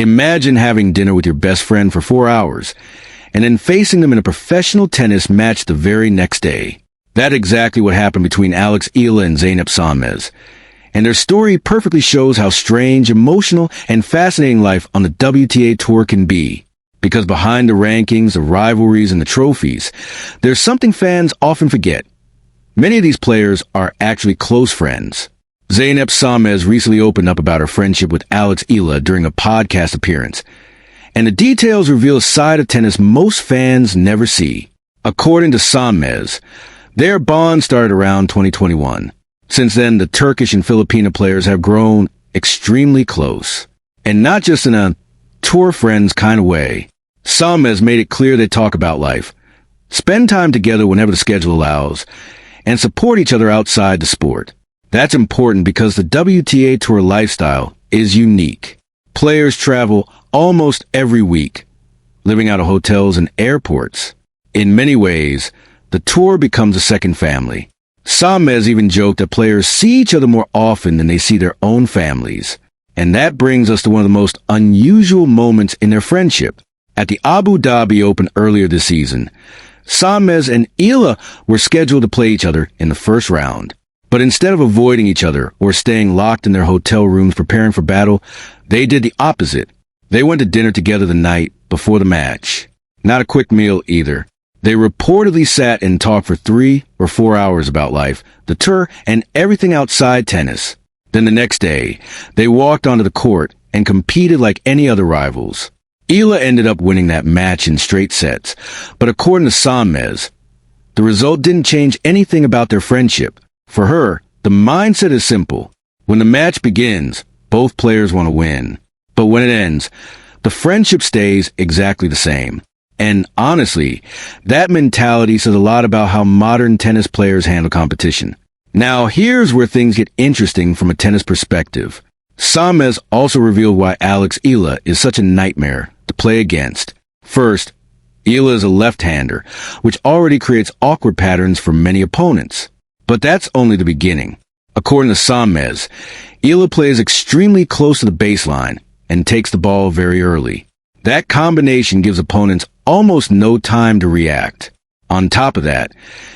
Imagine having dinner with your best friend for 4 hours, and then facing them in a professional tennis match the very next day. That's exactly what happened between Eala and Zeynep Sonmez. And their story perfectly shows how strange, emotional, and fascinating life on the WTA Tour can be. Because behind the rankings, the rivalries, and the trophies, there's something fans often forget. Many of these players are actually close friends. Zeynep Sonmez recently opened up about her friendship with Eala during a podcast appearance. And the details reveal a side of tennis most fans never see. According to Sonmez, their bond started around 2021. Since then, the Turkish and Filipino players have grown extremely close. And not just in a tour friends kind of way. Sonmez made it clear they talk about life, spend time together whenever the schedule allows, and support each other outside the sport. That's important because the WTA Tour lifestyle is unique. Players travel almost every week, living out of hotels and airports. In many ways, the tour becomes a second family. Sonmez even joked that players see each other more often than they see their own families. And that brings us to one of the most unusual moments in their friendship. At the Abu Dhabi Open earlier this season, Sonmez and Eala were scheduled to play each other in the first round. But instead of avoiding each other or staying locked in their hotel rooms preparing for battle, they did the opposite. They went to dinner together the night before the match. Not a quick meal either. They reportedly sat and talked for 3 or 4 hours about life, the tour, and everything outside tennis. Then the next day, they walked onto the court and competed like any other rivals. Eala ended up winning that match in straight sets, but according to Sonmez, the result didn't change anything about their friendship. For her, the mindset is simple. When the match begins, both players want to win. But when it ends, the friendship stays exactly the same. And honestly, that mentality says a lot about how modern tennis players handle competition. Now, here's where things get interesting from a tennis perspective. Sonmez also revealed why Eala is such a nightmare to play against. First, Eala is a left-hander, which already creates awkward patterns for many opponents. But that's only the beginning. According to Sonmez, Eala plays extremely close to the baseline and takes the ball very early. That combination gives opponents almost no time to react. On top of that,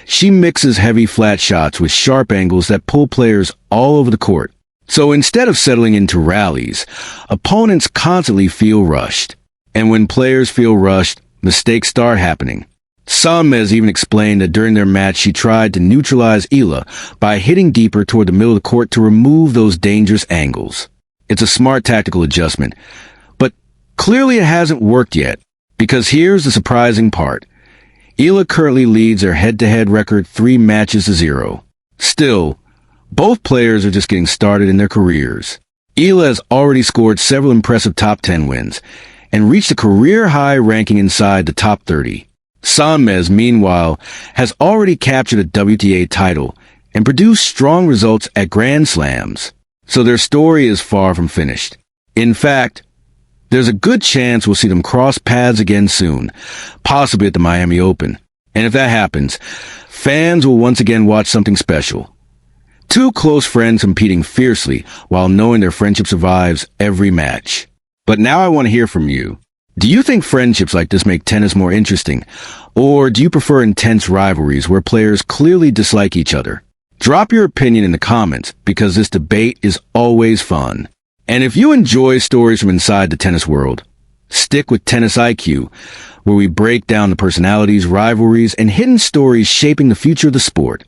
she mixes heavy flat shots with sharp angles that pull players all over the court. So instead of settling into rallies, opponents constantly feel rushed. And when players feel rushed, mistakes start happening. Sonmez even explained that during their match she tried to neutralize Eala by hitting deeper toward the middle of the court to remove those dangerous angles. It's a smart tactical adjustment, but clearly it hasn't worked yet, because here's the surprising part. Eala currently leads their head-to-head record 3 matches to 0. Still, both players are just getting started in their careers. Eala has already scored several impressive top 10 wins and reached a career-high ranking inside the top 30. Sonmez, meanwhile, has already captured a WTA title and produced strong results at Grand Slams. So their story is far from finished. In fact, there's a good chance we'll see them cross paths again soon, possibly at the Miami Open. And if that happens, fans will once again watch something special. 2 close friends competing fiercely while knowing their friendship survives every match. But now I want to hear from you. Do you think friendships like this make tennis more interesting? Or do you prefer intense rivalries where players clearly dislike each other? Drop your opinion in the comments because this debate is always fun. And if you enjoy stories from inside the tennis world, stick with Tennis IQ, where we break down the personalities, rivalries, and hidden stories shaping the future of the sport.